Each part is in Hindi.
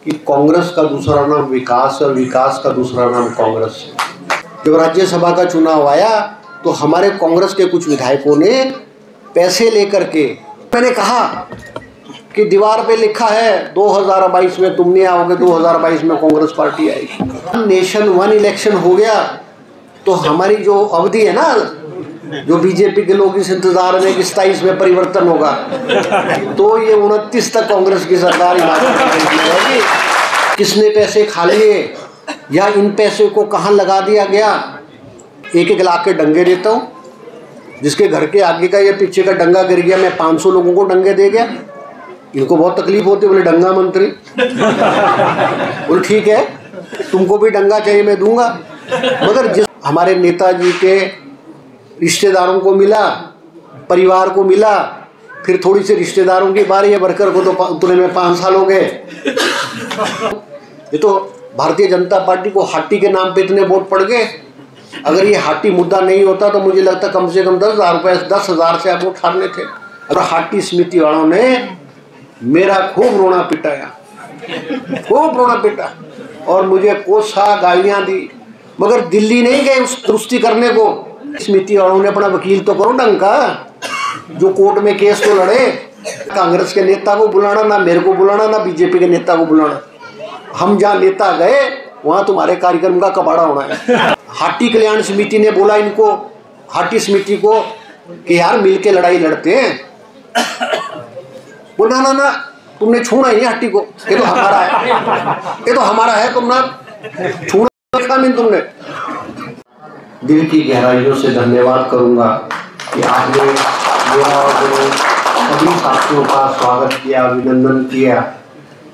कि कांग्रेस का दूसरा नाम विकास और विकास का दूसरा नाम कांग्रेस है। जब राज्यसभा का चुनाव आया तो हमारे कांग्रेस के कुछ विधायकों ने पैसे लेकर के, मैंने कहा कि दीवार पे लिखा है 2022 में तुम नहीं आओगे, 2022 में कांग्रेस पार्टी आएगी। नेशन वन इलेक्शन हो गया तो हमारी जो अवधि है ना, जो बीजेपी के लोग इस इंतजार में कि 27 में परिवर्तन होगा, तो ये 29 तक कांग्रेस की सरकार रहेगी। किसने पैसे खा लिए या इन पैसे को कहाँ लगा दिया गया, एक एक लाख के डंगे देता हूँ। जिसके घर के आगे का या पीछे का डंगा गिर गया, मैं 500 लोगों को डंगे दे गया। इनको बहुत तकलीफ होती है, बोले डंगा मंत्री। बोले ठीक है, तुमको भी डंगा चाहिए मैं दूंगा। मगर जिस हमारे नेताजी के रिश्तेदारों को मिला, परिवार को मिला, फिर थोड़ी सी रिश्तेदारों की बारी है, वर्कर को तो उतने में 5 साल हो गए। ये तो भारतीय जनता पार्टी को हाटी के नाम पे इतने वोट पड़ गए। अगर ये हाटी मुद्दा नहीं होता तो मुझे लगता कम से कम 10,000 रुपये, 10,000 से आप वोट हारने थे। अगर हाटी समिति वालों ने मेरा खूब रोना पिटाया, खूब रोना पिटा और मुझे कोसा गालियां दी, मगर दिल्ली नहीं गए उस दुरुस्ती करने को। समिति वालों ने अपना वकील तो करो ढंग का, जो कोर्ट में केस तो लड़े। कांग्रेस के नेता को बुलाना, ना मेरे को बुलाना, ना बीजेपी के नेता को बुलाना। हम जहाँ नेता गए वहाँ तुम्हारे कार्यक्रम का कबाड़ा होना है। हाटी कल्याण समिति ने बोला इनको, हाटी समिति को, कि यार मिलके लड़ाई लड़ते हैं। बोला ना ना तुमने छूना ही नहीं हाटी को, ये तो हमारा है, ये तो हमारा है, तुम ना छूना नहीं तुमने। दिल की गहराइयों से धन्यवाद करूंगा कि आपने मेरा और सभी साथियों का स्वागत किया, अभिनंदन किया।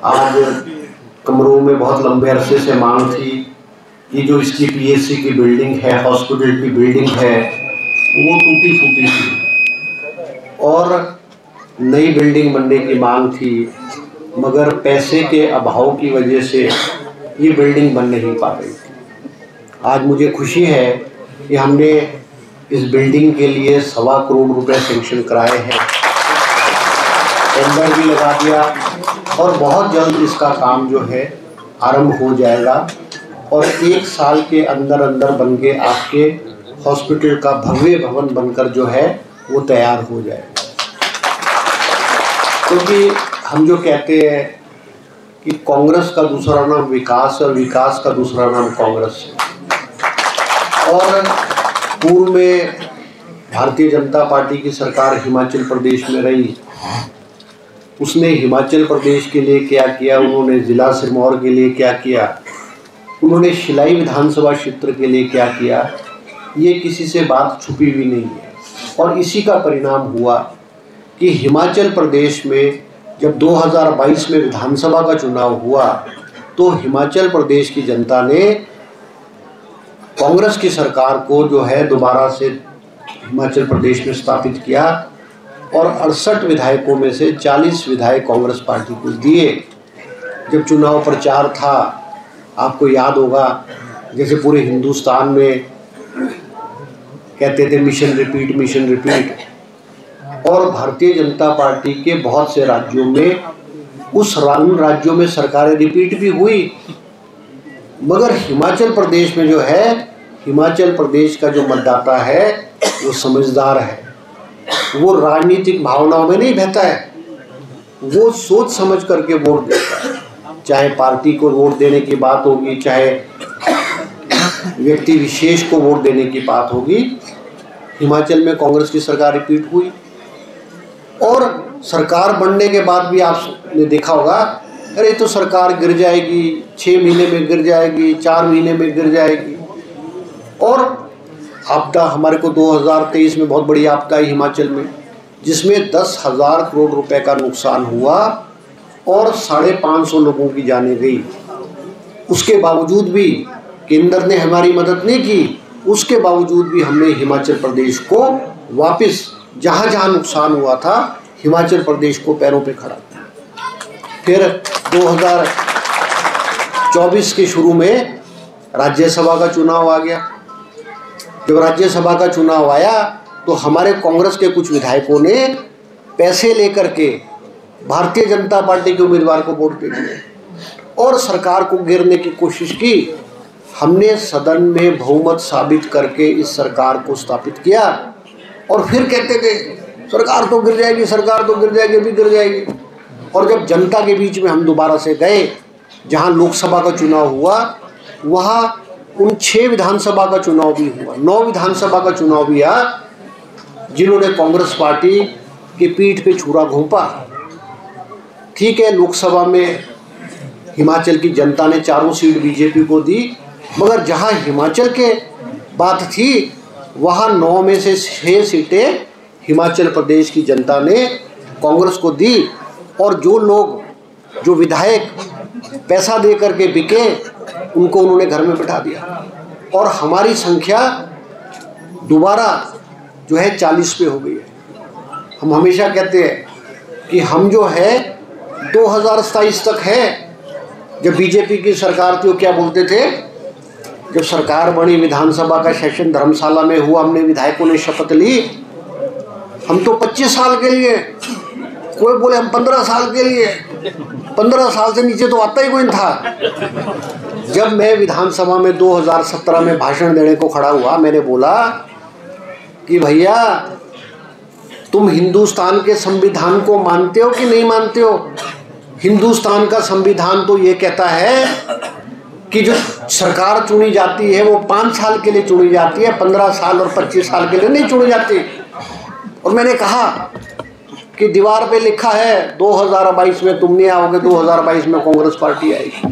आज कमरों में बहुत लंबे अरसे से मांग थी कि जो इसकी पीएचसी की बिल्डिंग है, हॉस्पिटल की बिल्डिंग है, वो टूटी फूटी थी और नई बिल्डिंग बनने की मांग थी, मगर पैसे के अभाव की वजह से ये बिल्डिंग बन नहीं पा रही थी। आज मुझे खुशी है कि हमने इस बिल्डिंग के लिए 1.25 करोड़ रुपए सैंक्शन कराए हैं, टेंडर भी लगा दिया और बहुत जल्द इसका काम जो है आरंभ हो जाएगा और 1 साल के अंदर अंदर बन के आपके हॉस्पिटल का भव्य भवन बनकर जो है वो तैयार हो जाएगा। क्योंकि हम जो कहते हैं कि कांग्रेस का दूसरा नाम विकास और विकास का दूसरा नाम कांग्रेस है। और पूर्व में भारतीय जनता पार्टी की सरकार हिमाचल प्रदेश में रही, उसने हिमाचल प्रदेश के लिए क्या किया, उन्होंने ज़िला सिरमौर के लिए क्या किया, उन्होंने शिलाई विधानसभा क्षेत्र के लिए क्या किया, ये किसी से बात छुपी हुई नहीं है। और इसी का परिणाम हुआ कि हिमाचल प्रदेश में जब 2022 में विधानसभा का चुनाव हुआ तो हिमाचल प्रदेश की जनता ने कांग्रेस की सरकार को जो है दोबारा से हिमाचल प्रदेश में स्थापित किया और 68 विधायकों में से 40 विधायक कांग्रेस पार्टी को दिए। जब चुनाव प्रचार था, आपको याद होगा, जैसे पूरे हिंदुस्तान में कहते थे मिशन रिपीट, मिशन रिपीट, और भारतीय जनता पार्टी के बहुत से राज्यों में उन राज्यों में सरकारें रिपीट भी हुई, मगर हिमाचल प्रदेश में जो है, हिमाचल प्रदेश का जो मतदाता है वो समझदार है, वो राजनीतिक भावनाओं में नहीं बहता है, वो सोच समझ करके वोट देता है। चाहे पार्टी को वोट देने की बात होगी, चाहे व्यक्ति विशेष को वोट देने की बात होगी। हिमाचल में कांग्रेस की सरकार रिपीट हुई और सरकार बनने के बाद भी आपने देखा होगा, अरे तो सरकार गिर जाएगी, 6 महीने में गिर जाएगी, 4 महीने में गिर जाएगी। और आपदा हमारे को 2023 में बहुत बड़ी आपदा आई हिमाचल में, जिसमें 10,000 करोड़ रुपए का नुकसान हुआ और 550 लोगों की जानें गई। उसके बावजूद भी केंद्र ने हमारी मदद नहीं की, उसके बावजूद भी हमने हिमाचल प्रदेश को वापस जहाँ जहाँ नुकसान हुआ था, हिमाचल प्रदेश को पैरों पे खड़ा किया। फिर 2024 के शुरू में राज्यसभा का चुनाव आ गया। जब राज्यसभा का चुनाव आया तो हमारे कांग्रेस के कुछ विधायकों ने पैसे लेकर के भारतीय जनता पार्टी के उम्मीदवार को वोट दे दिया। और सरकार को गिरने की कोशिश की। हमने सदन में बहुमत साबित करके इस सरकार को स्थापित किया और फिर कहते थे सरकार तो गिर जाएगी, सरकार तो गिर जाएगी, अभी गिर जाएगी। और जब जनता के बीच में हम दोबारा से गए, जहां लोकसभा का चुनाव हुआ, वहां उन 6 विधानसभा का चुनाव भी हुआ, 9 विधानसभा का चुनाव भी हुआ, जिन्होंने कांग्रेस पार्टी की पीठ पे छुरा घोंपा। ठीक है, लोकसभा में हिमाचल की जनता ने 4 सीट बीजेपी को दी, मगर जहां हिमाचल के बात थी वहां 9 में से 6 सीटें हिमाचल प्रदेश की जनता ने कांग्रेस को दी। और जो लोग, जो विधायक पैसा दे करके बिके, उनको उन्होंने घर में बिठा दिया और हमारी संख्या दोबारा जो है 40 पे हो गई है। हम हमेशा कहते हैं कि हम जो है 2027 तक है। जब बीजेपी की सरकार थी वो क्या बोलते थे, जब सरकार बनी, विधानसभा का सेशन धर्मशाला में हुआ, हमने विधायकों ने शपथ ली, हम तो 25 साल के लिए, कोई बोले हम 15 साल के लिए, 15 साल से नीचे तो आता ही कोई था। जब मैं विधानसभा में 2017 में भाषण देने को खड़ा हुआ, मैंने बोला कि भैया तुम हिंदुस्तान के संविधान को मानते हो कि नहीं मानते हो? हिंदुस्तान का संविधान तो ये कहता है कि जो सरकार चुनी जाती है वो 5 साल के लिए चुनी जाती है, 15 साल और 25 साल के लिए नहीं चुनी जाती। और मैंने कहा कि दीवार पे लिखा है 2022 में तुम नहीं आओगे, 2022 में कांग्रेस पार्टी आएगी,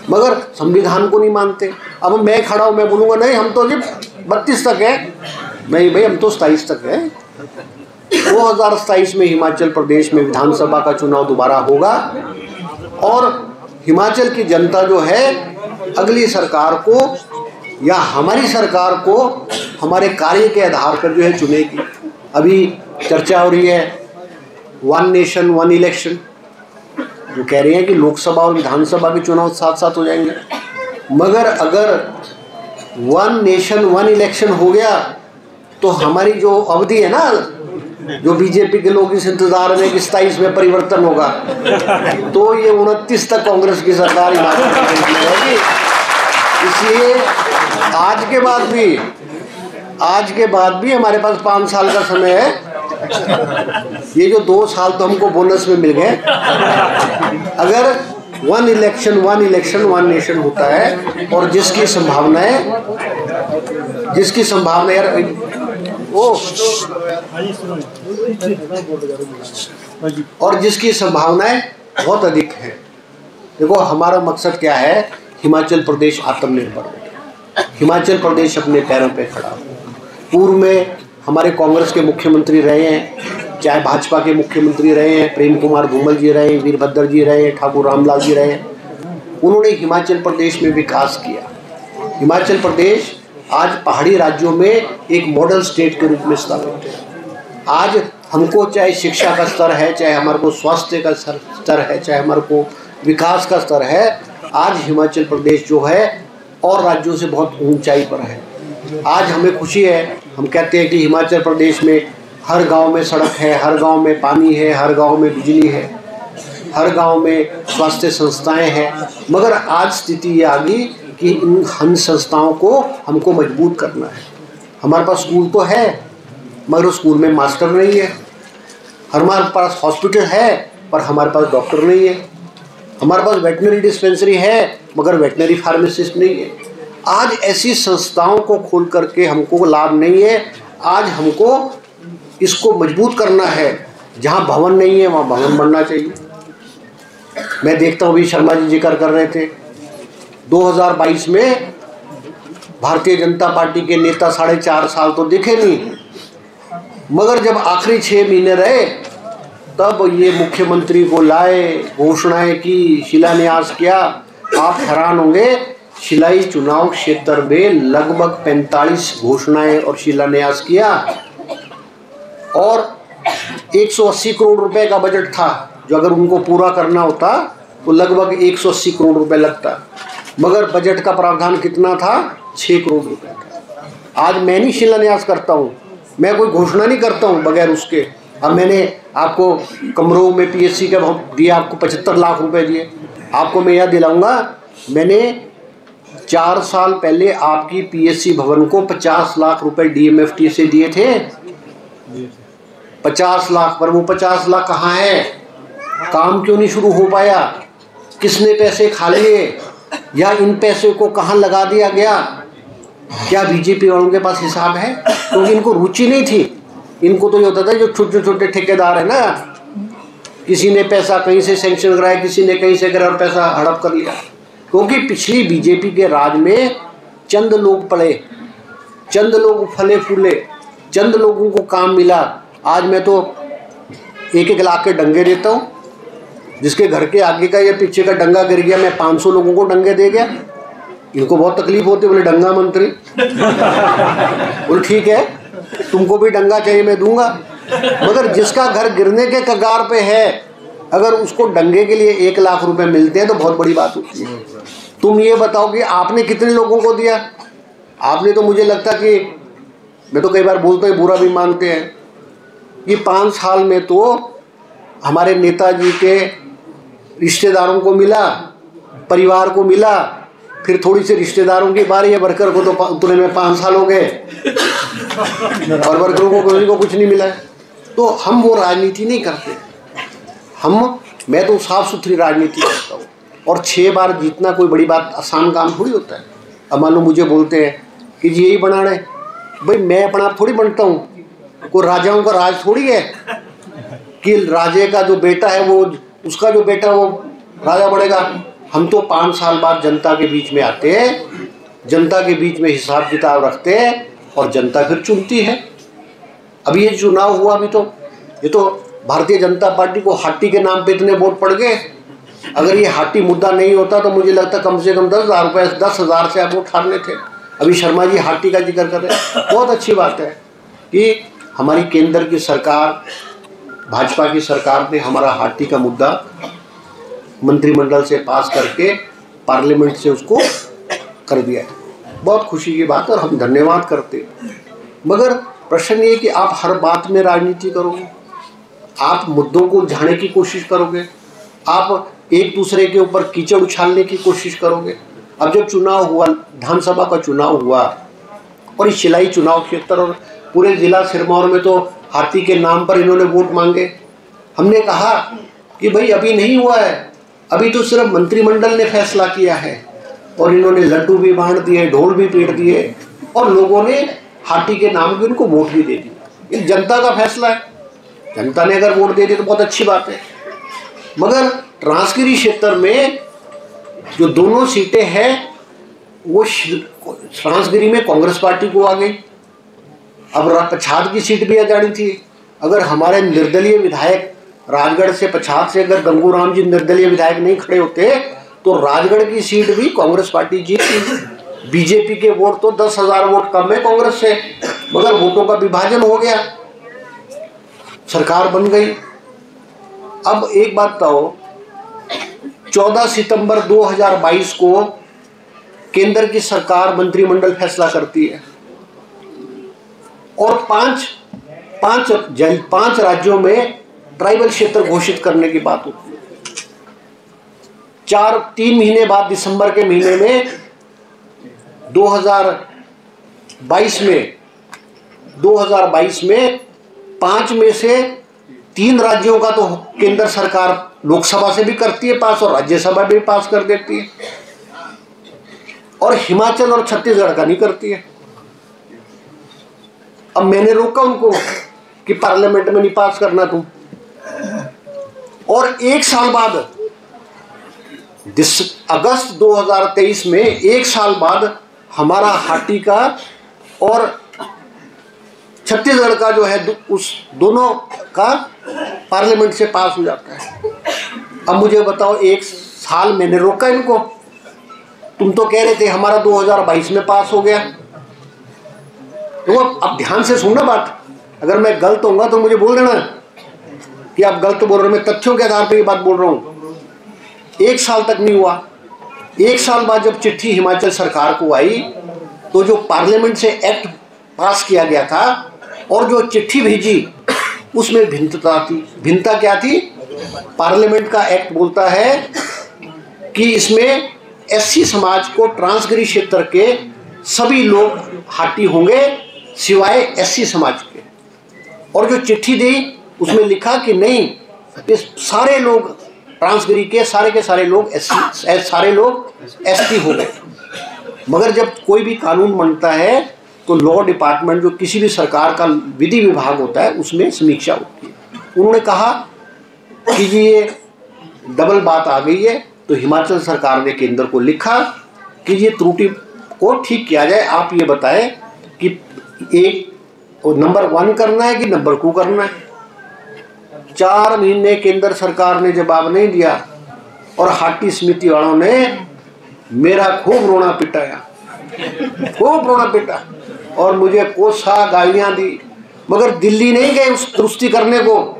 मगर संविधान को नहीं मानते। अब मैं खड़ा हूँ, मैं बोलूँगा नहीं हम तो जी 32 तक है, नहीं भाई हम तो 27 तक है। 2027 में हिमाचल प्रदेश में विधानसभा का चुनाव दोबारा होगा और हिमाचल की जनता जो है अगली सरकार को या हमारी सरकार को हमारे कार्य के आधार पर जो है चुनेगी। अभी चर्चा हो रही है 1 नेशन 1 इलेक्शन, जो कह रहे हैं कि लोकसभा और विधानसभा के चुनाव साथ साथ हो जाएंगे, मगर अगर 1 नेशन 1 इलेक्शन हो गया तो हमारी जो अवधि है ना, जो बीजेपी के लोग इस इंतजार में कि 27 में परिवर्तन होगा, तो ये 29 तक कांग्रेस की सरकार हिमाचल प्रदेश में रहेगी। इसलिए आज के बाद भी हमारे पास 5 साल का समय है। ये जो 2 साल तो हमको बोनस में मिल गए। अगर 1 इलेक्शन 1 नेशन होता है और जिसकी संभावनाएं बहुत अधिक है। देखो हमारा मकसद क्या है, हिमाचल प्रदेश आत्मनिर्भर हो, हिमाचल प्रदेश अपने पैरों पे खड़ा हो। पूर्व में हमारे कांग्रेस के मुख्यमंत्री रहे हैं, चाहे भाजपा के मुख्यमंत्री रहे हैं, प्रेम कुमार धूमल जी रहे हैं, वीरभद्र जी रहे हैं, ठाकुर रामलाल जी रहे हैं, उन्होंने हिमाचल प्रदेश में विकास किया। हिमाचल प्रदेश आज पहाड़ी राज्यों में एक मॉडल स्टेट के रूप में स्थापित है। आज हमको चाहे शिक्षा का स्तर है, चाहे हमारे को स्वास्थ्य का स्तर है, चाहे हमारे को विकास का स्तर है, आज हिमाचल प्रदेश जो है और राज्यों से बहुत ऊंचाई पर है। आज हमें खुशी है, हम कहते हैं कि हिमाचल प्रदेश में हर गांव में सड़क है, हर गांव में पानी है, हर गांव में बिजली है, हर गांव में स्वास्थ्य संस्थाएं हैं। मगर आज स्थिति ये आ गई कि इन संस्थाओं को हमको मजबूत करना है। हमारे पास स्कूल तो है मगर स्कूल में मास्टर नहीं है, हमारे पास हॉस्पिटल है पर हमारे पास डॉक्टर नहीं है, हमारे पास वेटनरी डिस्पेंसरी है मगर वेटनरी फार्मासिस्ट नहीं है। आज ऐसी संस्थाओं को खोल करके हमको लाभ नहीं है। आज हमको इसको मजबूत करना है। जहाँ भवन नहीं है वहाँ भवन बनना चाहिए। मैं देखता हूँ, अभी शर्मा जी जिक्र कर रहे थे, 2022 में भारतीय जनता पार्टी के नेता 4.5 साल तो दिखे नहीं, मगर जब आखिरी 6 महीने रहे तब ये मुख्यमंत्री को लाए, घोषणाएं की, शिलान्यास किया। आप हैरान होंगे, शिलाई चुनाव क्षेत्र में लगभग 45 घोषणाएं और शिलान्यास किया और 180 करोड़ रुपए का बजट था, जो अगर उनको पूरा करना होता तो लगभग 180 करोड़ रुपए लगता, मगर बजट का प्रावधान कितना था, 6 करोड़ रुपए था। आज मैं नहीं शिलान्यास करता हूँ, मैं कोई घोषणा नहीं करता हूँ बगैर उसके। अब मैंने आपको कमरों में PSC का दिया, आपको 75 लाख रुपए दिए, आपको मैं याद दिलाऊंगा, मैंने 4 साल पहले आपकी पीएससी भवन को 50 लाख रुपए डीएमएफटी से दिए थे। 50 लाख, पर वो 50 लाख कहाँ है? काम क्यों नहीं शुरू हो पाया? किसने पैसे खा लिए, या इन पैसे को कहाँ लगा दिया गया? क्या बीजेपी वालों के पास हिसाब है? क्योंकि इनको रुचि नहीं थी। इनको तो ये होता था जो छोटे छोटे ठेकेदार है ना, किसी ने पैसा कहीं से सैंक्शन कराया, किसी ने कहीं से कराया और पैसा हड़प कर लिया। क्योंकि पिछली बीजेपी के राज में चंद लोग पड़े, चंद लोग फले फूले, चंद लोगों को काम मिला। आज मैं तो एक एक लाख के डंगे देता हूँ। जिसके घर के आगे का या पीछे का डंगा गिर गया, मैं 500 लोगों को डंगे दे गया। इनको बहुत तकलीफ होती है, बोले डंगा मंत्री। बोले ठीक है, तुमको भी डंगा चाहिए मैं दूंगा, मगर जिसका घर गिरने के कगार पे है, अगर उसको डंगे के लिए 1 लाख रुपए मिलते हैं तो बहुत बड़ी बात होती है। तुम ये बताओ कि आपने कितने लोगों को दिया? आपने तो, मुझे लगता कि, मैं तो कई बार बोलता हूँ, बुरा भी मानते हैं कि 5 साल में तो हमारे नेताजी के रिश्तेदारों को मिला, परिवार को मिला, फिर थोड़ी सी रिश्तेदारों की बारी है, वर्कर को तो उतने में 5 साल हो गए और वर्करों को किसी को कुछ नहीं मिला। तो हम वो राजनीति नहीं करते। मैं तो साफ सुथरी राजनीति करता हूँ। और 6 बार जीतना कोई बड़ी बात, आसान काम थोड़ी होता है। अब मान लो मुझे बोलते हैं कि जी यही बनाना है, भाई मैं अपना आप थोड़ी बनता हूँ। कोई राजाओं का राज थोड़ी है कि राजे का जो बेटा है वो, उसका जो बेटा वो राजा बनेगा। हम तो 5 साल बाद जनता के बीच में आते हैं, जनता के बीच में हिसाब किताब रखते हैं और जनता फिर चुनती है। अभी ये चुनाव हुआ, अभी तो ये तो भारतीय जनता पार्टी को हाटी के नाम पे इतने वोट पड़ गए। अगर ये हाटी मुद्दा नहीं होता तो मुझे लगता कम से कम 10,000 रुपये, 10,000 से आप वोट हारने थे। अभी शर्मा जी हाटी का जिक्र कर रहे हैं, बहुत अच्छी बात है कि हमारी केंद्र की सरकार, भाजपा की सरकार ने हमारा हाटी का मुद्दा मंत्रिमंडल से पास करके पार्लियामेंट से उसको कर दिया है। बहुत खुशी की बात है और हम धन्यवाद करते हैं। मगर प्रश्न ये कि आप हर बात में राजनीति करोगे, आप मुद्दों को उलझाने की कोशिश करोगे, आप एक दूसरे के ऊपर कीचड़ उछालने की कोशिश करोगे। अब जब चुनाव हुआ, विधानसभा का चुनाव हुआ और इस शिलाई चुनाव क्षेत्र और पूरे जिला सिरमौर में तो हाथी के नाम पर इन्होंने वोट मांगे। हमने कहा कि भाई अभी नहीं हुआ है, अभी तो सिर्फ मंत्रिमंडल ने फैसला किया है और इन्होंने लड्डू भी बांट दिए, ढोल भी पीट दिए और लोगों ने हाथी के नाम पे उनको वोट भी दे दी। ये जनता का फैसला है, जनता ने अगर वोट दे दी तो बहुत अच्छी बात है। मगर ट्रांसगिरी क्षेत्र में जो दोनों सीटें हैं वो ट्रांसगिरी में कांग्रेस पार्टी को आ गई। अब पछाद की सीट भी आ जानी थी। अगर हमारे निर्दलीय विधायक राजगढ़ से, पछाद से अगर गंगूराम जी निर्दलीय विधायक नहीं खड़े होते तो राजगढ़ की सीट भी कांग्रेस पार्टी जीती। बीजेपी के वोट तो 10,000 वोट कम है कांग्रेस से, मगर वोटों का विभाजन हो गया, सरकार बन गई। अब एक बात बताओ, 14 सितंबर 2022 को केंद्र की सरकार मंत्रिमंडल फैसला करती है और पांच राज्यों में ट्राइबल क्षेत्र घोषित करने की बात होती है। 3 महीने बाद, दिसंबर के महीने में 2022 में 5 में से 3 राज्यों का तो केंद्र सरकार लोकसभा से भी करती है पास और राज्यसभा भी पास कर देती है, और हिमाचल और छत्तीसगढ़ का नहीं करती है। अब मैंने रोका उनको कि पार्लियामेंट में नहीं पास करना तुम, और 1 साल बाद अगस्त 2023 में 1 साल बाद हमारा हाटी का और छत्तीसगढ़ का जो है उस दोनों का पार्लियामेंट से पास हो जाता है। अब मुझे बताओ, 1 साल मैंने रोका इनको, तुम तो कह रहे थे हमारा 2022 में पास हो गया। तो अब ध्यान से सुनना बात, अगर मैं गलत होऊंगा तो मुझे बोल देना कि आप गलत बोल रहे हो, मैं तथ्यों के आधार पर ये बात बोल रहा हूँ। 1 साल तक नहीं हुआ। 1 साल बाद जब चिट्ठी हिमाचल सरकार को आई तो जो पार्लियामेंट से एक्ट पास किया गया था और जो चिट्ठी भेजी उसमें भिन्नता थी। भिन्नता क्या थी? पार्लियामेंट का एक्ट बोलता है कि इसमें एससी समाज को ट्रांसगिरी क्षेत्र के सभी लोग हाटी होंगे सिवाय एससी समाज के। और जो चिट्ठी दी उसमें लिखा कि नहीं, इस सारे लोग ट्रांसगिरी के सारे लोग एससी, सारे लोग एसटी हो गए। मगर जब कोई भी कानून बनता है तो लॉ डिपार्टमेंट, जो किसी भी सरकार का विधि विभाग होता है, उसमें समीक्षा होती है। उन्होंने कहा कि ये डबल बात आ गई है, तो हिमाचल सरकार ने केंद्र को लिखा कि ये त्रुटि को ठीक किया जाए। आप ये बताएं कि एक नंबर 1 करना है कि नंबर 2 करना है। 4 महीने केंद्र सरकार ने जवाब नहीं दिया और हाटी समिति वालों ने मेरा खूब रोना पिटाया, खूब रोना पिटा और मुझे कोसा गालियां दी। मगर दिल्ली नहीं गए उस दुरुस्ती करने को।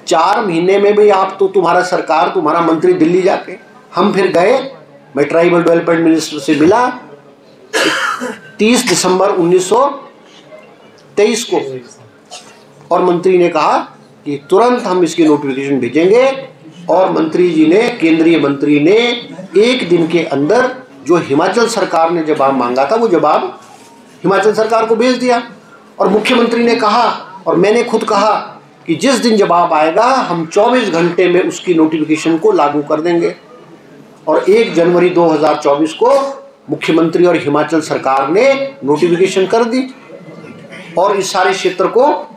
4 महीने में भी आप तो, तुम्हारा सरकार, तुम्हारा मंत्री दिल्ली जाके, हम फिर गए। मैं ट्राइबल डेवलपमेंट मिनिस्टर से मिला 30 दिसंबर 1923 को, और मंत्री ने कहा कि तुरंत हम इसकी नोटिफिकेशन भेजेंगे। और मंत्री जी ने, केंद्रीय मंत्री ने 1 दिन के अंदर जो हिमाचल सरकार ने जवाब मांगा था वो जवाब हिमाचल सरकार को भेज दिया। और मुख्यमंत्री ने कहा और मैंने खुद कहा कि जिस दिन जवाब आएगा हम 24 घंटे में उसकी नोटिफिकेशन को लागू कर देंगे। और 1 जनवरी 2024 को मुख्यमंत्री और हिमाचल सरकार ने नोटिफिकेशन कर दी और इस सारे क्षेत्र को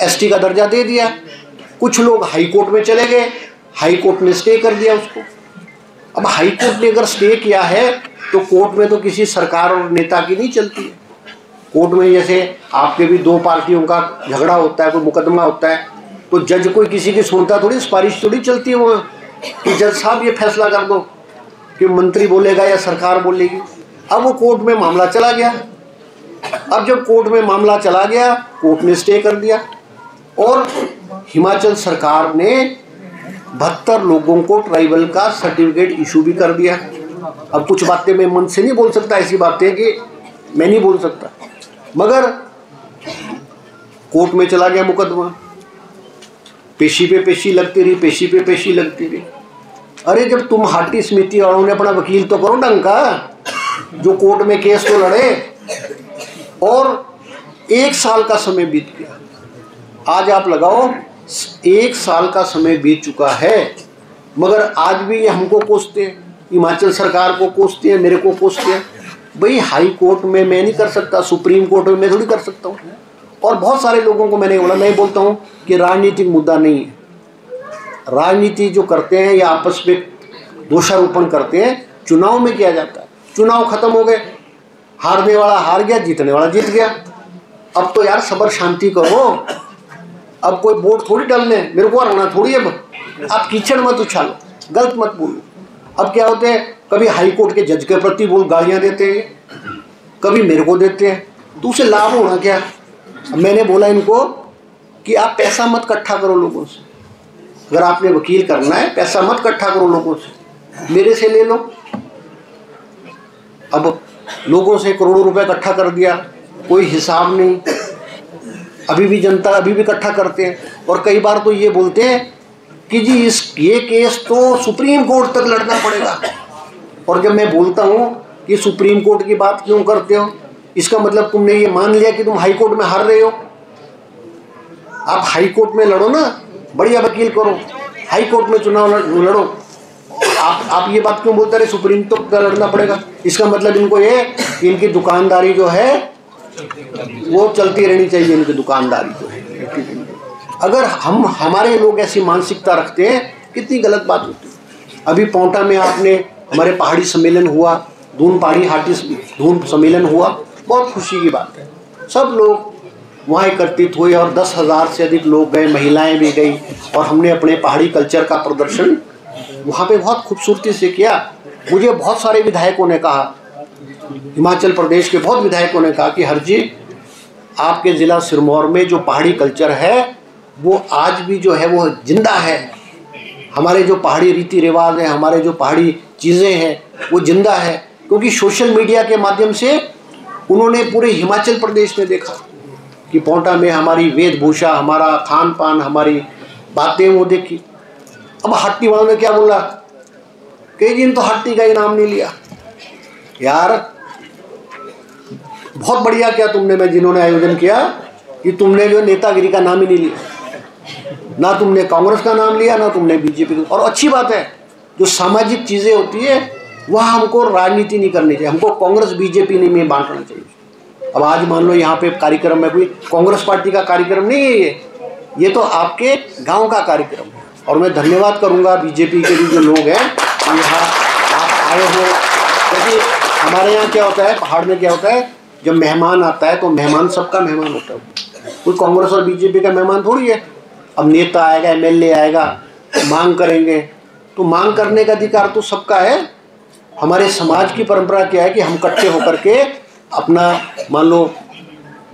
एसटी का दर्जा दे दिया। कुछ लोग हाई कोर्ट में चले गए, हाई कोर्ट ने स्टे कर दिया उसको। अब हाई कोर्ट ने अगर स्टे किया है तो कोर्ट में तो किसी सरकार और नेता की नहीं चलती है। कोर्ट में जैसे आपके भी 2 पार्टियों का झगड़ा होता है, कोई मुकदमा होता है, तो जज कोई किसी की सुनता थोड़ी, सिफारिश थोड़ी चलती है वहाँ कि जज साहब ये फैसला कर दो, कि मंत्री बोलेगा या सरकार बोलेगी। अब वो कोर्ट में मामला चला गया। अब जब कोर्ट में मामला चला गया, कोर्ट ने स्टे कर दिया और हिमाचल सरकार ने 72 लोगों को ट्राइबल का सर्टिफिकेट इशू भी कर दिया। अब कुछ बातें मैं मन से नहीं बोल सकता, ऐसी बातें कि मैं नहीं बोल सकता, मगर कोर्ट में चला गया मुकदमा, पेशी पे पेशी लगती रही, पेशी पे पेशी लगती रही। अरे जब तुम हाटी समिति वालों ने अपना वकील तो करो ढंग का, जो कोर्ट में केस तो लड़े। और 1 साल का समय बीत गया। आज आप लगाओ 1 साल का समय बीत चुका है, मगर आज भी ये हमको कोसते हैं, हिमाचल सरकार को कोसते हैं, मेरे को कोसते हैं। भाई हाई कोर्ट में मैं नहीं कर सकता, सुप्रीम कोर्ट में मैं थोड़ी कर सकता हूँ। और बहुत सारे लोगों को मैंने बोला, मैं बोलता हूँ कि राजनीतिक मुद्दा नहीं है। राजनीति जो करते हैं या आपस में दोषारोपण करते हैं, चुनाव में किया जाता है। चुनाव खत्म हो गए, हारने वाला हार गया, जीतने वाला जीत गया। अब तो यार सब्र शांति करो, अब कोई वोट थोड़ी डालने, मेरे को हराना थोड़ी। अब आप कीचड़ मत उछालो, गलत मत बोलो। अब क्या होते हैं, कभी हाई कोर्ट के जज के प्रति बोल गालियां देते हैं, कभी मेरे को देते हैं, तो उसे लाभ होना क्या। मैंने बोला इनको कि आप पैसा मत इकट्ठा करो लोगों से, अगर आपने वकील करना है पैसा मत इकट्ठा करो लोगों से, मेरे से ले लो। अब लोगों से करोड़ों रुपए इकट्ठा कर दिया, कोई हिसाब नहीं। अभी भी जनता अभी भी इकट्ठा करते हैं, और कई बार तो ये बोलते हैं कि जी ये केस तो सुप्रीम कोर्ट तक लड़ना पड़ेगा। और जब मैं बोलता हूँ कि सुप्रीम कोर्ट की बात क्यों करते हो, इसका मतलब तुमने ये मान लिया कि तुम हाई कोर्ट में हार रहे हो। आप हाई कोर्ट में लड़ो ना, बढ़िया वकील करो, हाई कोर्ट में चुनाव लड़ो। आप ये बात क्यों बोलते रहे सुप्रीम तक लड़ना पड़ेगा। इसका मतलब इनको ये कि इनकी दुकानदारी जो है वो चलती रहनी चाहिए, इनकी दुकानदारी जो है। अगर हम हमारे लोग ऐसी मानसिकता रखते हैं, कितनी गलत बात होती है। अभी पोंटा में आपने हमारे पहाड़ी सम्मेलन हुआ, दून पहाड़ी हाटी धून सम्मेलन हुआ, बहुत खुशी की बात है। सब लोग वहाँ एकत्रित हुए और 10,000 से अधिक लोग गए, महिलाएं भी गई, और हमने अपने पहाड़ी कल्चर का प्रदर्शन वहाँ पे बहुत खूबसूरती से किया। मुझे बहुत सारे विधायकों ने कहा, हिमाचल प्रदेश के बहुत विधायकों ने कहा कि हर जी आपके ज़िला सिरमौर में जो पहाड़ी कल्चर है वो आज भी जो है वो जिंदा है। हमारे जो पहाड़ी रीति रिवाज हैं, हमारे जो पहाड़ी चीज़ें हैं वो जिंदा है। क्योंकि सोशल मीडिया के माध्यम से उन्होंने पूरे हिमाचल प्रदेश में देखा कि पोंटा में हमारी वेशभूषा, हमारा खान पान, हमारी बातें वो देखी। अब हाटी वालों ने क्या बोला कई दिन तो हट्टी का ही नाम नहीं लिया। यार बहुत बढ़िया किया तुमने, मैं जिन्होंने आयोजन किया, कि तुमने जो नेतागिरी का नाम ही नहीं लिया, ना तुमने कांग्रेस का नाम लिया, ना तुमने बीजेपी। और अच्छी बात है, जो सामाजिक चीजें होती है वह हमको राजनीति नहीं करनी चाहिए, हमको कांग्रेस बीजेपी नहीं में बांटना चाहिए। अब आज मान लो यहाँ पे कार्यक्रम में कोई कांग्रेस पार्टी का कार्यक्रम नहीं है, ये तो आपके गांव का कार्यक्रम है। और मैं धन्यवाद करूंगा बीजेपी के भी जो लोग हैं यहाँ आप आए हो, क्योंकि हमारे यहाँ क्या होता है, पहाड़ में क्या होता है, जब मेहमान आता है तो मेहमान सबका मेहमान होता है, कोई कांग्रेस और बीजेपी का मेहमान थोड़ी है। अब नेता आएगा, एमएलए आएगा, मांग करेंगे, तो मांग करने का अधिकार तो सबका है। हमारे समाज की परंपरा क्या है कि हम इकट्ठे होकर के अपना, मान लो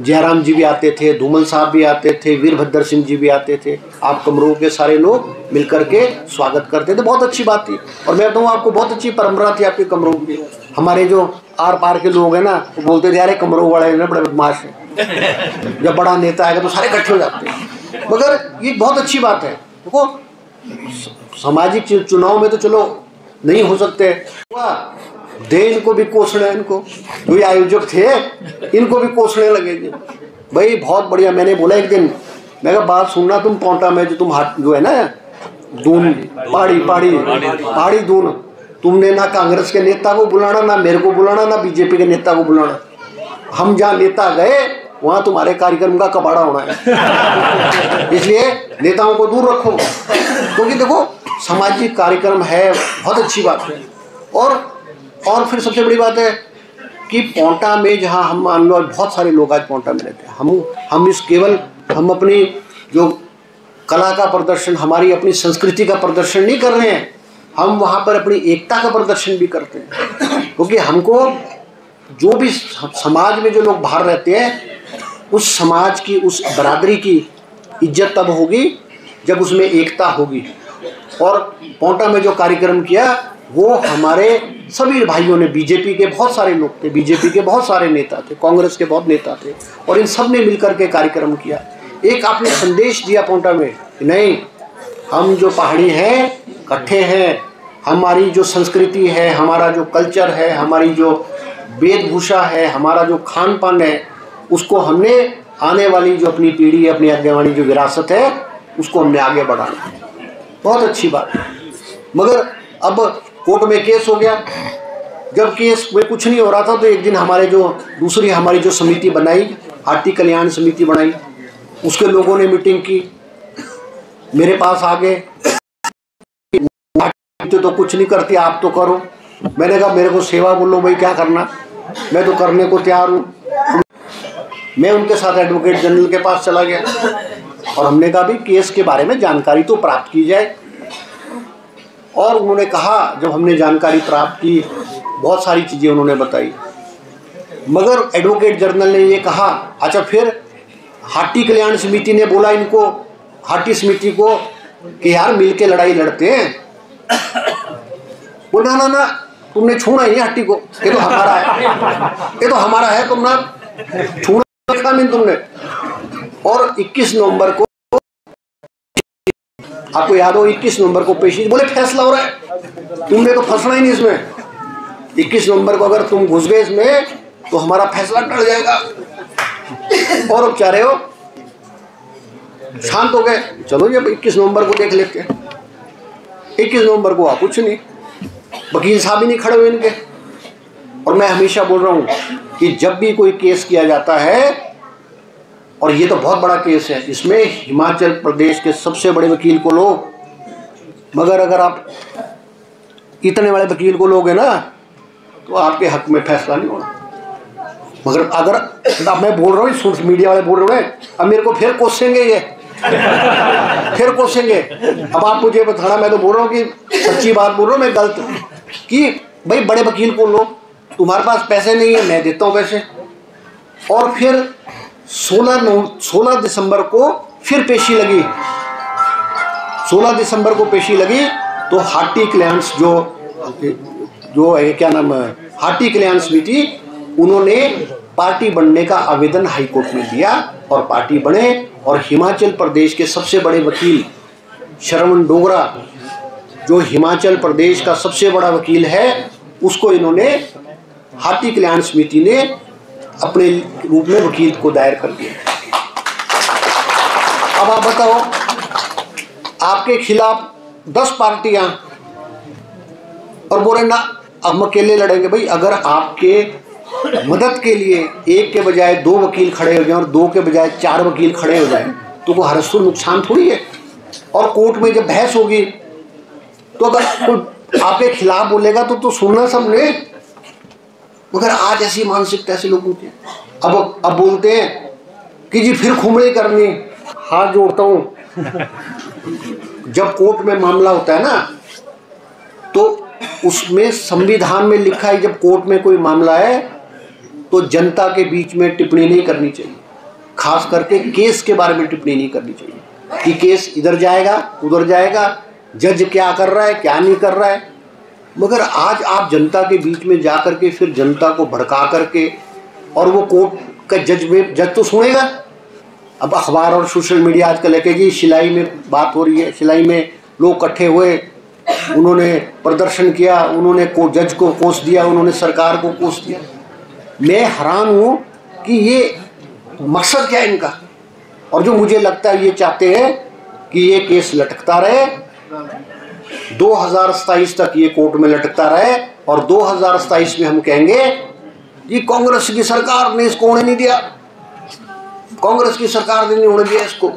जयराम जी भी आते थे, धूमल साहब भी आते थे, वीरभद्र सिंह जी भी आते थे, आप कमरों के सारे लोग मिलकर के स्वागत करते थे, बहुत अच्छी बात थी। और मैं बताऊँ आपको, बहुत अच्छी परंपरा थी आपके कमरों की। हमारे जो आर पार के लोग हैं ना, वो बोलते थे यार कमरों वाले ना बड़े बदमाश हैं, जब बड़ा नेता आएगा तो सारे इकट्ठे हो जाते हैं। मगर ये बहुत अच्छी बात है। देखो सामाजिक चुनाव में तो चलो नहीं हो सकते, दे इनको भी कोसने, इनको जो ये आयोजक थे इनको भी कोसने लगेंगे। भाई बहुत बढ़िया, मैंने बोला एक दिन, मैं कहा बात सुनना, तुम पौंटा में जो तुम हाथ जो है ना दून पहाड़ी दून, तुमने ना कांग्रेस के नेता को बुलाना, ना मेरे को बुलाना, ना बीजेपी के नेता को बुलाना। हम जहाँ नेता गए वहाँ तुम्हारे कार्यक्रम का कबाड़ा होना है। इसलिए नेताओं को दूर रखो, क्योंकि देखो सामाजिक कार्यक्रम है, बहुत अच्छी बात है। और फिर सबसे बड़ी बात है कि पौंटा में जहाँ हम मान लो बहुत सारे लोग आज पौंटा में रहते हैं, हम अपनी जो कला का प्रदर्शन, हमारी अपनी संस्कृति का प्रदर्शन नहीं कर रहे हैं, हम वहाँ पर अपनी एकता का प्रदर्शन भी करते हैं। क्योंकि हमको जो भी समाज में जो लोग बाहर रहते हैं, उस समाज की, उस बरादरी की इज्जत तब होगी जब उसमें एकता होगी। और पौंटा में जो कार्यक्रम किया वो हमारे सभी भाइयों ने, बीजेपी के बहुत सारे लोग थे, बीजेपी के बहुत सारे नेता थे, कांग्रेस के बहुत नेता थे, और इन सब ने मिलकर के कार्यक्रम किया। एक आपने संदेश दिया पौंटा में कि नहीं, हम जो पहाड़ी हैं इकट्ठे हैं, हमारी जो संस्कृति है, हमारा जो कल्चर है, हमारी जो वेशभूषा है, हमारा जो खान पान है, उसको हमने आने वाली जो अपनी पीढ़ी, अपनी आगे जो विरासत है, उसको हमने आगे बढ़ाना है। बहुत अच्छी बात है। मगर अब कोर्ट में केस हो गया। जब केस में कुछ नहीं हो रहा था तो एक दिन हमारी जो समिति बनाई, हाटी कल्याण समिति बनाई, उसके लोगों ने मीटिंग की, मेरे पास आ गए, तो कुछ नहीं करती, आप तो करो। मैंने कहा मेरे को सेवा बोलो भाई, क्या करना, मैं तो करने को तैयार हूँ। मैं उनके साथ एडवोकेट जनरल के पास चला गया और हमने कहा भी केस के बारे में जानकारी तो प्राप्त की जाए। और उन्होंने कहा, जब हमने जानकारी प्राप्त की, बहुत सारी चीज़ें उन्होंने बताई, मगर एडवोकेट जनरल ने ये कहा, अच्छा फिर हाटी कल्याण समिति ने बोला इनको, हाटी समिति को, कि यार मिल के लड़ाई लड़ते हैं। बोला ना तुमने छूना ही हाटी को, ये तो हमारा है, ये तो हमारा है, तुम ना छूना देखा नहीं तुमने। और 21 नवंबर को, आपको याद हो, 21 नवंबर को पेशी, बोले फैसला हो रहा है, तुमने तो फंसना ही नहीं इसमें। 21 नवंबर को अगर तुम घुस गए इसमें तो हमारा फैसला टल जाएगा। और बेचारे हो शांत हो गए, चलो ये 21 नवंबर को देख लेते हैं। 21 नवंबर को कुछ नहीं, वकील साहब ही नहीं खड़े हुए इनके। और मैं हमेशा बोल रहा हूँ कि जब भी कोई केस किया जाता है, और ये तो बहुत बड़ा केस है, इसमें हिमाचल प्रदेश के सबसे बड़े वकील को लो, मगर अगर आप इतने बड़े वकील को लोगे ना तो आपके हक में फैसला नहीं होना। मगर अगर अब मैं बोल रहा हूँ, मीडिया वाले बोल रहे हैं, अब मेरे को फिर कोसेंगे, ये फिर कोसेंगे। अब आप मुझे बताना, मैं तो बोल रहा हूँ कि सच्ची बात बोल रहा हूँ मैं, गलत, कि भाई बड़े वकील को लो, तुम्हारे पास पैसे नहीं है, मैं देता हूँ पैसे। और फिर 16 दिसंबर को फिर पेशी लगी, 16 दिसंबर को पेशी लगी, तो हाटी कल्याण जो है, क्या नाम है, हाटी कल्याण समिति, उन्होंने पार्टी बनने का आवेदन हाईकोर्ट में दिया और पार्टी बने। और हिमाचल प्रदेश के सबसे बड़े वकील श्रवण डोगरा, जो हिमाचल प्रदेश का सबसे बड़ा वकील है, उसको इन्होंने हाटी कल्याण समिति ने अपने रूप में वकील को दायर कर दिया। अब आप बताओ, आपके खिलाफ 10 पार्टियां और बोले ना अब हम अकेले लड़ेंगे। भाई अगर आपके मदद के लिए एक के बजाय 2 वकील खड़े हो जाए और 2 के बजाय 4 वकील खड़े हो जाए तो वो हरसू नुकसान थोड़ी है। और कोर्ट में जब बहस होगी तो अगर कोई आपके खिलाफ बोलेगा तो सुनना सबने। मगर आज ऐसी मानसिकता ऐसे लोगों की। अब बोलते हैं कि जी फिर खुमड़ी करनी। हाथ जोड़ता हूँ, जब कोर्ट में मामला होता है ना तो उसमें संविधान में लिखा है जब कोर्ट में कोई मामला है तो जनता के बीच में टिप्पणी नहीं करनी चाहिए, खास करके केस के बारे में टिप्पणी नहीं करनी चाहिए कि केस इधर जाएगा उधर जाएगा, जज क्या कर रहा है क्या नहीं कर रहा है। मगर आज आप जनता के बीच में जा करके फिर जनता को भड़का करके, और वो कोर्ट का जज तो सुनेगा। अब अखबार और सोशल मीडिया आजकल है कि जी सिलाई में बात हो रही है, सिलाई में लोग इकट्ठे हुए, उन्होंने प्रदर्शन किया, उन्होंने जज को कोस दिया, उन्होंने सरकार को कोस दिया। मैं हैरान हूँ कि ये मकसद क्या है इनका। और जो मुझे लगता है ये चाहते हैं कि ये केस लटकता रहे, 2027 तक ये कोर्ट में लटकता रहे, और 2027 में हम कहेंगे कि कांग्रेस की सरकार ने इसको होने नहीं दिया, कांग्रेस की सरकार ने नहीं होने दिया इसको,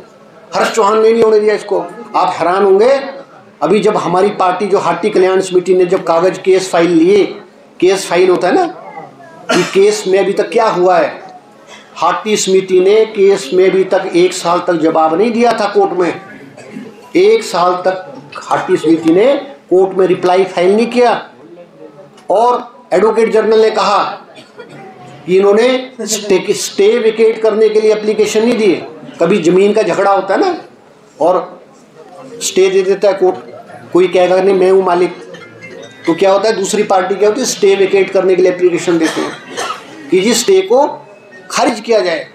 हर्ष चौहान ने नहीं होने दिया इसको। आप हैरान होंगे, अभी जब हमारी पार्टी जो हाटी कल्याण समिति ने जब कागज केस फाइल लिए, केस फाइल होता है ना, कि केस में अभी तक क्या हुआ है, हाटी समिति ने केस में अभी तक 1 साल तक जवाब नहीं दिया था कोर्ट में। 1 साल तक हाटी समिति ने कोर्ट में रिप्लाई फाइल नहीं किया। और एडवोकेट जनरल ने कहा कि इन्होंने स्टे वेकेट करने के लिए एप्लीकेशन नहीं दिए। कभी जमीन का झगड़ा होता है ना और स्टे दे देता है कोर्ट, कोई कहेगा नहीं मैं हूँ मालिक, तो क्या होता है दूसरी पार्टी क्या होती है, स्टे वेकेट करने के लिए एप्लीकेशन देते हैं कि जी स्टे को खारिज किया जाए।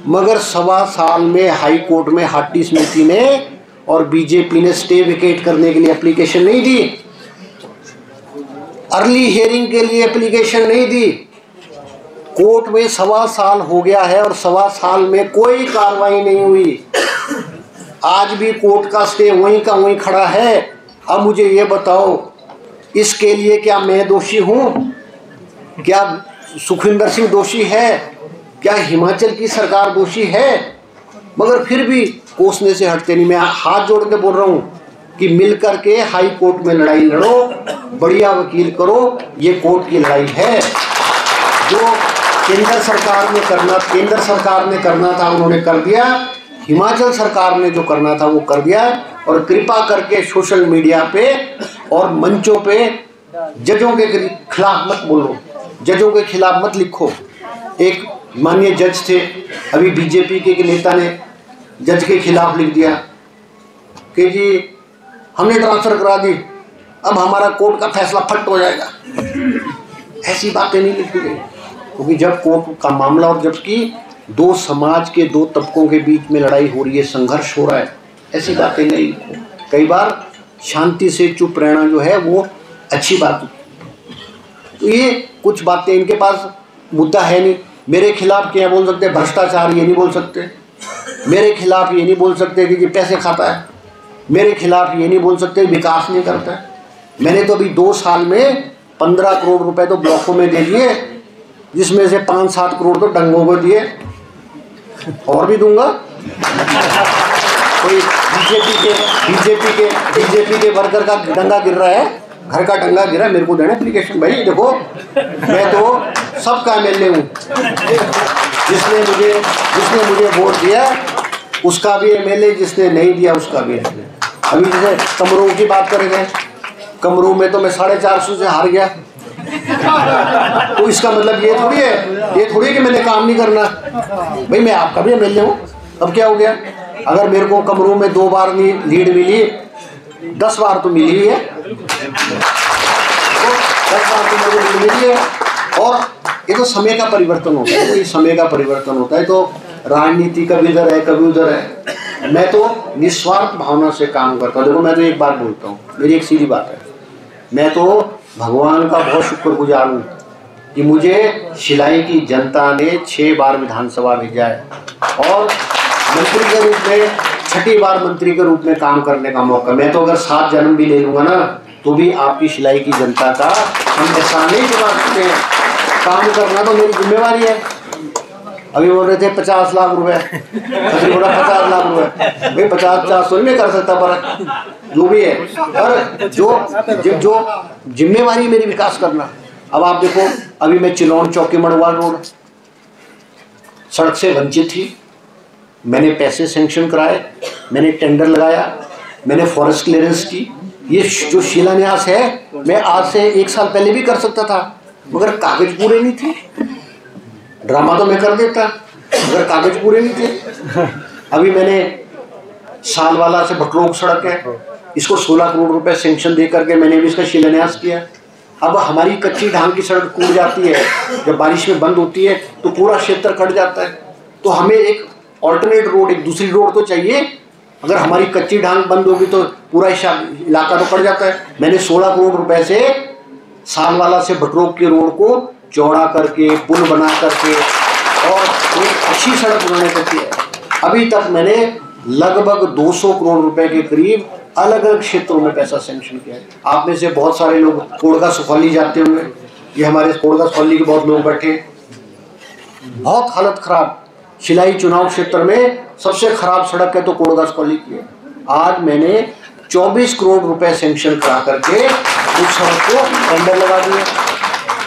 मगर 1.25 साल में हाई कोर्ट में हाटी समिति ने और बीजेपी ने स्टे वेकेट करने के लिए एप्लीकेशन नहीं दी, अर्ली हियरिंग के लिए एप्लीकेशन नहीं दी। कोर्ट में 1.25 साल हो गया है और 1.25 साल में कोई कार्रवाई नहीं हुई। आज भी कोर्ट का स्टे वहीं का वहीं खड़ा है। अब मुझे ये बताओ, इसके लिए क्या मैं दोषी हूँ, क्या सुखविंदर सिंह दोषी है, क्या हिमाचल की सरकार दोषी है? मगर फिर भी कोसने से हटते नहीं। मैं हाथ जोड़ के बोल रहा हूँ कि मिलकर के हाई कोर्ट में लड़ाई लड़ो, बढ़िया वकील करो। ये कोर्ट की लड़ाई है। जो केंद्र सरकार ने करना था उन्होंने कर दिया, हिमाचल सरकार ने जो करना था वो कर दिया। और कृपा करके सोशल मीडिया पे और मंचों पे जजों के खिलाफ मत बोलो, जजों के खिलाफ मत लिखो। एक माननीय जज थे, अभी बीजेपी के नेता ने जज के खिलाफ लिख दिया कि जी हमने ट्रांसफर करा दी, अब हमारा कोर्ट का फैसला फट हो जाएगा। ऐसी बातें नहीं लिखी गई, क्योंकि जब कोर्ट का मामला और जबकि 2 समाज के 2 तबकों के बीच में लड़ाई हो रही है, संघर्ष हो रहा है, ऐसी बातें नहीं लिखो। कई बार शांति से चुप रहना जो है वो अच्छी बात है। तो ये कुछ बातें इनके पास मुद्दा है नहीं। मेरे खिलाफ क्या बोल सकते, भ्रष्टाचार ये नहीं बोल सकते, मेरे खिलाफ ये नहीं बोल सकते कि पैसे खाता है, मेरे खिलाफ ये नहीं बोल सकते विकास नहीं करता है। मैंने तो अभी 2 साल में 15 करोड़ रुपए तो ब्लॉकों में दे दिए, जिसमें से 5-7 करोड़ तो डंगों को दिए, और भी दूंगा। कोई बीजेपी के वर्कर का डंगा गिर रहा है, घर का डंगा गिरा, मेरे को देना एप्लीकेशन। भाई देखो, मैं तो सबका एमएलए हूँ, जिसने मुझे वोट दिया उसका भी एमएलए, जिसने नहीं दिया उसका भी एमएलए। अभी जैसे कमरू की बात करेंगे, कमरू में तो मैं 450 से हार गया, तो इसका मतलब ये थोड़ी है कि मैंने काम नहीं करना। भाई मैं आपका भी एमएलए हूँ, अब क्या हो गया? अगर मेरे को कमरू में 2 बार नहीं लीड मिली, 10 बार तो मिली ही है, तो 10 बार तो मेरे को मिली है। और ये तो समय का परिवर्तन होता है, तो ये समय का परिवर्तन होता है। तो राजनीति कभी इधर है कभी उधर है। मैं तो निस्वार्थ भावना से काम करता हूँ। देखो मैं तो एक बात बोलता हूँ, मेरी एक सीधी बात है, मैं तो भगवान का बहुत शुक्रगुजार हूँ कि मुझे शिलाई की जनता ने 6 बार विधानसभा भेजा है और मंत्री के रूप में 6ठी बार मंत्री के रूप में काम करने का मौका। मैं तो अगर 7 जन्म भी ले लूँगा ना तो भी आपकी शिलाई की जनता का हम एहसान नहीं चुका सकते हैं। काम करना तो मेरी जिम्मेवारी है। अभी बोल रहे थे 50 लाख रुपए, अभी बोला 50 लाख रुपए, भाई 50 तो नहीं कर सकता, पर जो भी है, पर जो जिम्मेवारी मेरी विकास करना। अब आप देखो, अभी मैं चिलौन चौकी मड़वाल रोड सड़क से वंचित थी, मैंने पैसे सेंक्शन कराए, मैंने टेंडर लगाया, मैंने फॉरेस्ट क्लियरेंस की। ये जो शिलान्यास है मैं आज से 1 साल पहले भी कर सकता था, मगर कागज पूरे नहीं थे। ड्रामा तो मैं कर देता अगर कागज पूरे नहीं थे। अभी मैंने सालवाला से भटरोग सड़क है, इसको 16 करोड़ रुपए सेंक्शन दे करके मैंने भी इसका शिलान्यास किया। अब हमारी कच्ची ढांग की सड़क टूट जाती है, जब बारिश में बंद होती है तो पूरा क्षेत्र कट जाता है, तो हमें एक ऑल्टरनेट रोड, एक दूसरी रोड तो चाहिए। अगर हमारी कच्ची ढांग बंद होगी तो पूरा इलाका तो कट जाता है। मैंने 16 करोड़ रुपए से सालवाला से भटरोग के रोड को चौड़ा करके, पुल बना करके और एक अच्छी सड़क बनाने करती है। अभी तक मैंने लगभग 200 करोड़ रुपए के करीब अलग अलग क्षेत्रों में पैसा सेंक्शन किया है। आप में से बहुत सारे लोग कोड़गा सुखौली जाते होंगे, ये हमारे कोड़गा सुखौली के बहुत लोग बैठे, बहुत हालत खराब। शिलाई चुनाव क्षेत्र में सबसे खराब सड़क है तो कोड़गा सुखौली की है। आज मैंने 24 करोड़ रुपए सेंक्शन करा करके उस सड़क को टेंडर लगा दिया।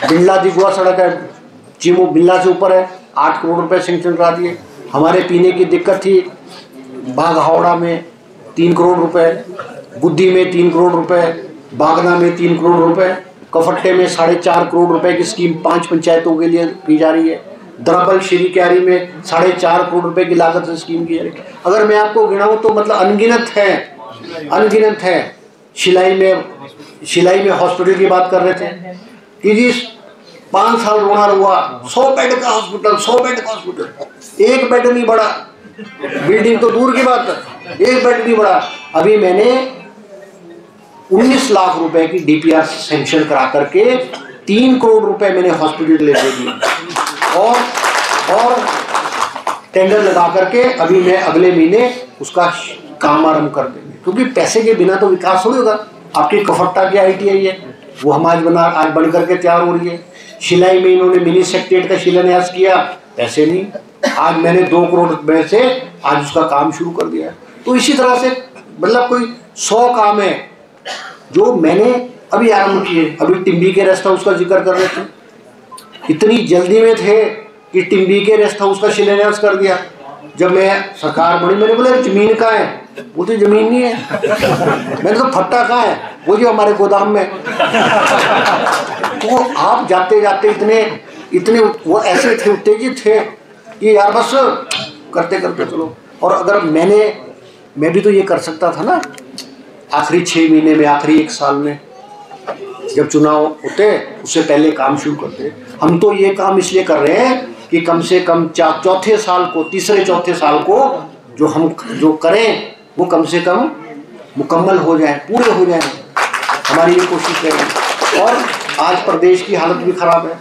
बिल्ला दिगुआ सड़क है, चीमू बिल्ला से ऊपर है, 8 करोड़ रुपए सेंक्शन करा दिए। हमारे पीने की दिक्कत थी, बाघहावड़ा में 3 करोड़ रुपए, गुद्दी में 3 करोड़ रुपए, बागना में 3 करोड़ रुपए, कफट्टे में 4.5 करोड़ रुपए की स्कीम 5 पंचायतों के लिए की जा रही है। दराबल श्री क्यारी में 4.5 करोड़ रुपए की लागत से स्कीम की जा रही है। अगर मैं आपको गिनाऊं तो मतलब अनगिनत है। शिलाई में हॉस्पिटल की बात कर रहे थे कि जी 5 साल रोना हुआ, 100 बेड का हॉस्पिटल, एक बेड नहीं बढ़ा, बिल्डिंग तो दूर की बात है, एक बेड नहीं बढ़ा। अभी मैंने 19 लाख रुपए की डीपीआर सेंक्शन करा करके 3 करोड़ रुपए मैंने हॉस्पिटल ले दे दिए और टेंडर लगा करके अभी मैं अगले महीने उसका काम आरंभ कर देंगे, क्योंकि पैसे के बिना तो विकास हो होगा। आपकी कफट्टा की ITI है, वो हम आज बन करके तैयार हो रही है। शिलाई में इन्होंने मिनी सेक्रेटरीट का शिलान्यास किया, पैसे नहीं, आज मैंने 2 करोड़ रुपए से आज उसका काम शुरू कर दिया। तो इसी तरह से मतलब कोई 100 काम है जो मैंने अभी आरंभ किए। अभी टिम्बी के रेस्ट हाउस का जिक्र कर रहे थे, इतनी जल्दी में थे कि टिम्बी के रेस्ट हाउस का शिलान्यास कर दिया। जब मैं सरकार बनी मैंने बोला जमीन कहाँ है, बोलते जमीन नहीं है। मैंने तो फट्टा कहाँ है, वो जो हमारे गोदाम में। तो आप जाते जाते इतने वो ऐसे थे, उत्तेजित थे कि यार बस करते करते चलो। और अगर मैं भी तो ये कर सकता था ना, आखिरी 6 महीने में, आखिरी 1 साल में जब चुनाव होते उससे पहले काम शुरू करते। हम तो ये काम इसलिए कर रहे हैं कि कम से कम तीसरे चौथे साल को जो करें वो कम से कम मुकम्मल हो जाए, पूरे हो जाए, हमारी ये कोशिश है। और आज प्रदेश की हालत भी खराब है।